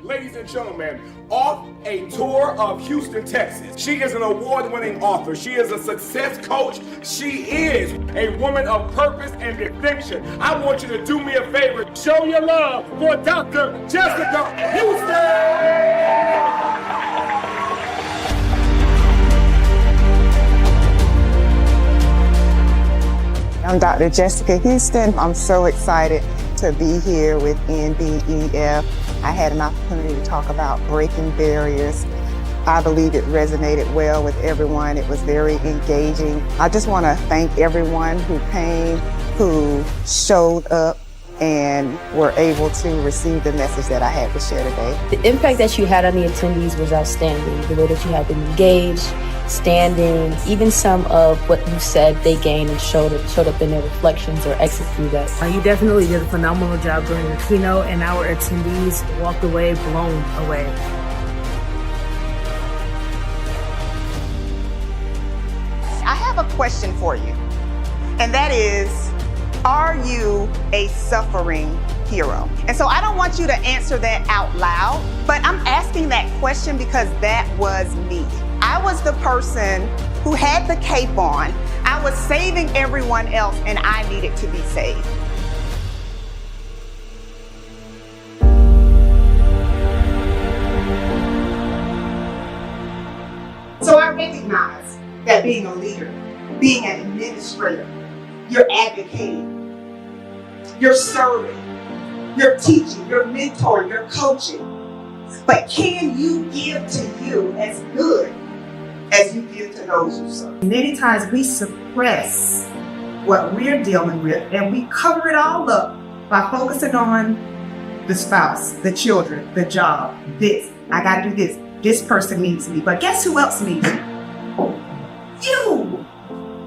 Ladies and gentlemen, off a tour of Houston, Texas. She is an award-winning author. She is a success coach. She is a woman of purpose and distinction. I want you to do me a favor. Show your love for Dr. Jessica Houston. I'm Dr. Jessica Houston. I'm so excited to be here with NBEF. I had an opportunity to talk about breaking barriers. I believe it resonated well with everyone. It was very engaging. I just want to thank everyone who came, who showed up, and were able to receive the message that I had to share today. The impact that you had on the attendees was outstanding. The way that you had them engaged, standing, even some of what you said they gained and showed up in their reflections or exit through that. You definitely did a phenomenal job during your keynote, and our attendees walked away blown away. I have a question for you, and that is, are you a suffering hero? And so I don't want you to answer that out loud, but I'm asking that question because that was me. I was the person who had the cape on. I was saving everyone else, and I needed to be saved. So I recognize that being a leader, being an administrator, you're advocating, you're serving, you're teaching, you're mentoring, you're coaching. But can you give to you as good as you give to those you serve? Many times we suppress what we're dealing with and we cover it all up by focusing on the spouse, the children, the job, this. I gotta do this. This person needs me. But guess who else needs you? You!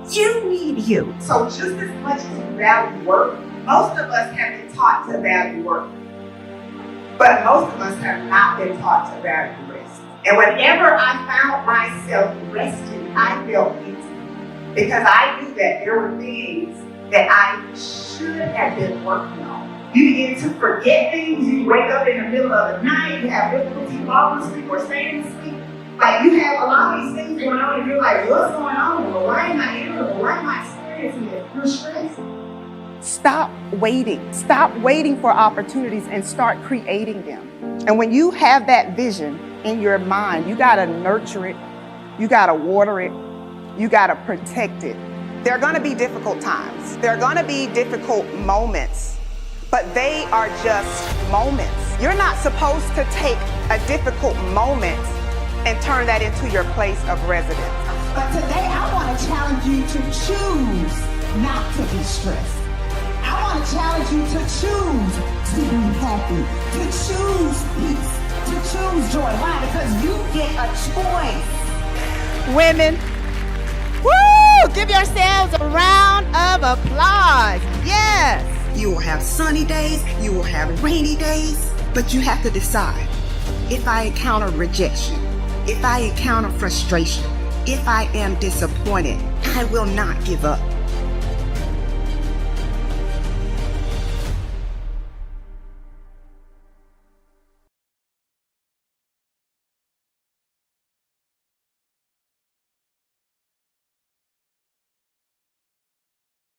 You need you. So just as much as you value work, most of us have been taught to value work. But most of us have not been taught to value rest. And whenever I found myself resting, I felt empty. Because I knew that there were things that I should have been working on. You begin to forget things. You wake up in the middle of the night. You have difficulty falling asleep or staying asleep. Like you have a lot of these things going on and you're like, what's going on? Well, why am I irritable? Why am I experiencing it? You're stressed. Stop waiting. Stop waiting for opportunities and start creating them. And when you have that vision in your mind, you gotta nurture it. You gotta water it. You gotta protect it. There are gonna be difficult times. There are gonna be difficult moments, but they are just moments. You're not supposed to take a difficult moment and turn that into your place of residence. But today I want to challenge you to choose not to be stressed. I want to challenge you to choose to be happy, to choose peace, to choose joy. Why? Because you get a choice. Women, woo! Give yourselves a round of applause. Yes! You will have sunny days, you will have rainy days, but you have to decide. If I encounter rejection, if I encounter frustration, if I am disappointed, I will not give up.